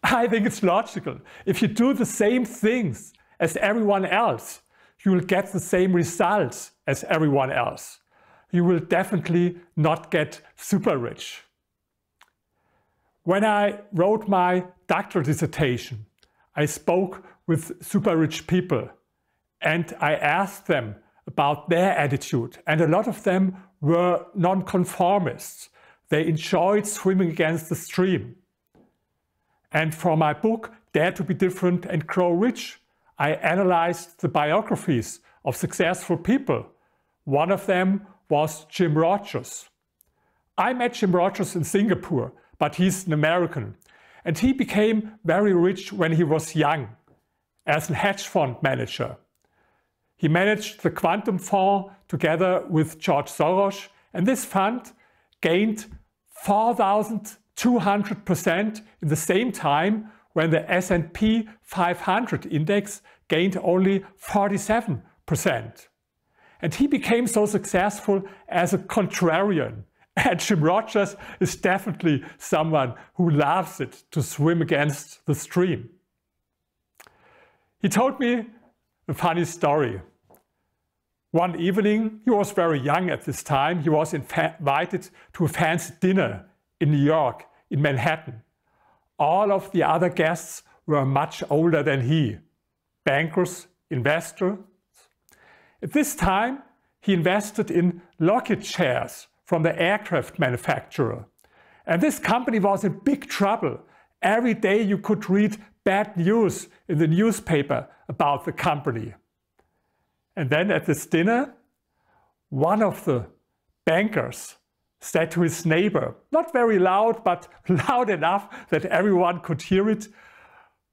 I think it's logical. If you do the same things as everyone else, you will get the same results as everyone else. You will definitely not get super rich. When I wrote my doctoral dissertation, I spoke with super rich people and I asked them about their attitude, and a lot of them were nonconformists. They enjoyed swimming against the stream. And for my book, Dare to be Different and Grow Rich, I analyzed the biographies of successful people. One of them was Jim Rogers. I met Jim Rogers in Singapore, but he's an American. And he became very rich when he was young, as a hedge fund manager. He managed the Quantum Fund together with George Soros, and this fund gained 4,200% in the same time when the S&P 500 index gained only 47%. And he became so successful as a contrarian. And Jim Rogers is definitely someone who loves it to swim against the stream. He told me a funny story. One evening, he was very young at this time, he was invited to a fancy dinner in New York, in Manhattan. All of the other guests were much older than he, bankers, investors. At this time, he invested in Lockheed shares from the aircraft manufacturer. And this company was in big trouble. Every day you could read bad news in the newspaper about the company. And then at this dinner, one of the bankers said to his neighbor, not very loud, but loud enough that everyone could hear it,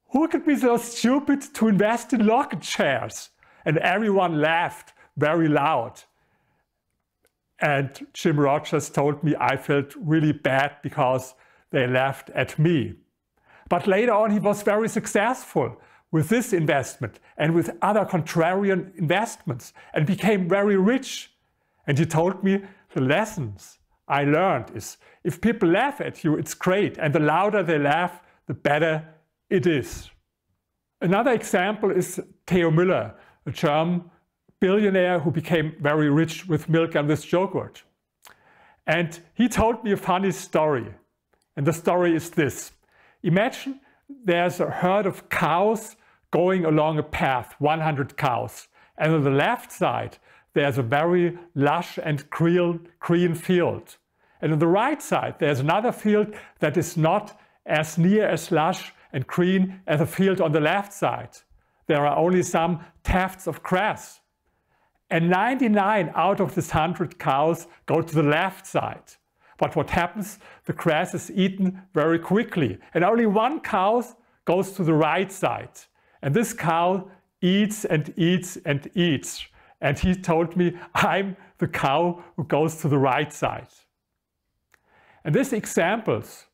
"Who could be so stupid to invest in Lockheed shares?" And everyone laughed very loud. And Jim Rogers told me I felt really bad because they laughed at me. But later on, he was very successful with this investment and with other contrarian investments and became very rich. And he told me the lessons I learned is if people laugh at you, it's great. And the louder they laugh, the better it is. Another example is Theo Müller, a German billionaire who became very rich with milk and with yogurt. And he told me a funny story. And the story is this. Imagine there's a herd of cows going along a path, 100 cows. And on the left side, there's a very lush and green field. And on the right side, there's another field that is not as near as lush and green as a field on the left side. There are only some tufts of grass. And 99 out of this 100 cows go to the left side. But what happens? The grass is eaten very quickly. And only one cow goes to the right side. And this cow eats and eats and eats. And he told me, I'm the cow who goes to the right side. And these examples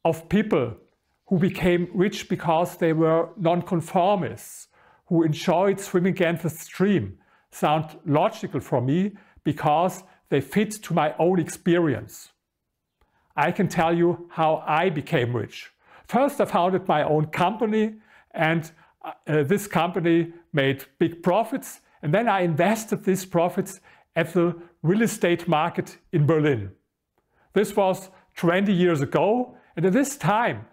of people who became rich because they were nonconformists, who enjoyed swimming against the stream, sound logical for me because they fit to my own experience. I can tell you how I became rich. First, I founded my own company, and this company made big profits, and then I invested these profits at the real estate market in Berlin. This was 20 years ago, and at this time,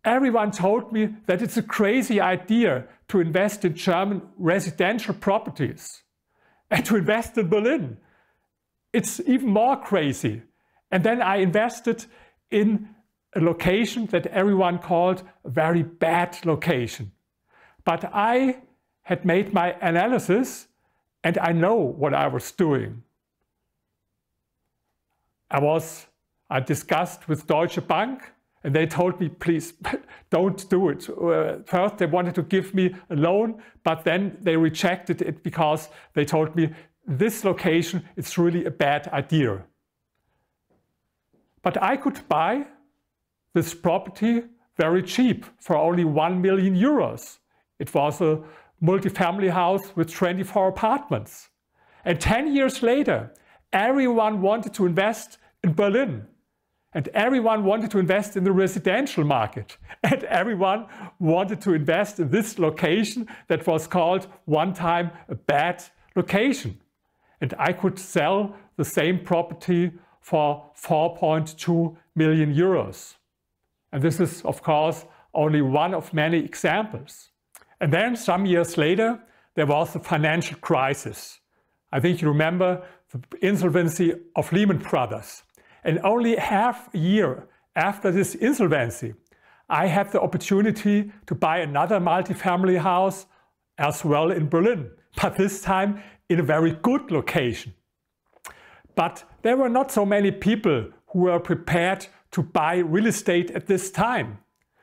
everyone told me that it's a crazy idea to invest in German residential properties. And to invest in Berlin, it's even more crazy. And then I invested in a location that everyone called a very bad location. But I had made my analysis and I know what I was doing. I discussed with Deutsche Bank and they told me, please don't do it. First they wanted to give me a loan, but then they rejected it because they told me this location is really a bad idea. But I could buy this property very cheap for only 1 million euros. It was a multi-family house with 24 apartments. And 10 years later, everyone wanted to invest in Berlin. And everyone wanted to invest in the residential market. And everyone wanted to invest in this location that was called one time a bad location. And I could sell the same property for 4.2 million euros. And this is, of course, only one of many examples. And then some years later, there was the financial crisis. I think you remember the insolvency of Lehman Brothers. And only half a year after this insolvency, I had the opportunity to buy another multifamily house as well in Berlin, but this time in a very good location. But there were not so many people who were prepared to buy real estate at this time.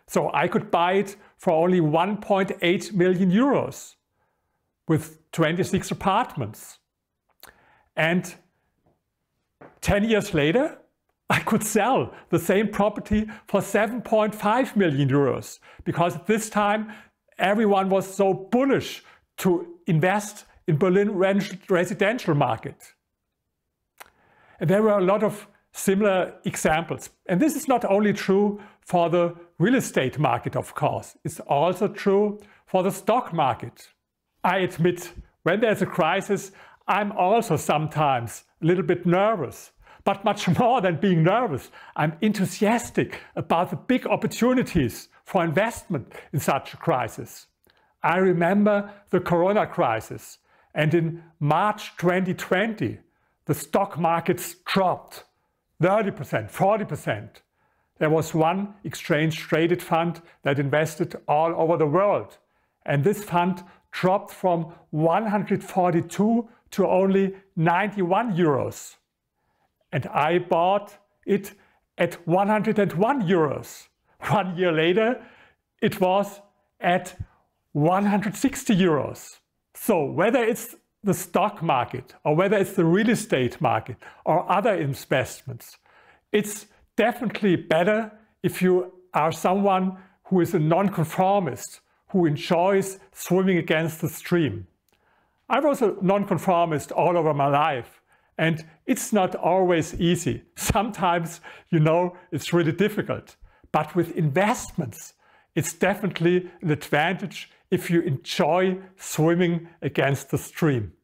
So I could buy it for only 1.8 million euros with 26 apartments. And 10 years later, I could sell the same property for 7.5 million euros because at this time everyone was so bullish to invest in Berlin residential market. And there were a lot of similar examples. And this is not only true for the real estate market, of course. It's also true for the stock market. I admit, when there's a crisis, I'm also sometimes a little bit nervous. But much more than being nervous, I'm enthusiastic about the big opportunities for investment in such a crisis. I remember the Corona crisis, and in March 2020, the stock markets dropped 30%, 40%. There was one exchange-traded fund that invested all over the world, and this fund dropped from 142 to only 91 euros. And I bought it at 101 euros. 1 year later, it was at 160 euros. So whether it's the stock market or whether it's the real estate market or other investments, it's definitely better if you are someone who is a nonconformist, who enjoys swimming against the stream. I was a nonconformist all over my life. And it's not always easy. Sometimes, it's really difficult. But with investments, it's definitely an advantage if you enjoy swimming against the stream.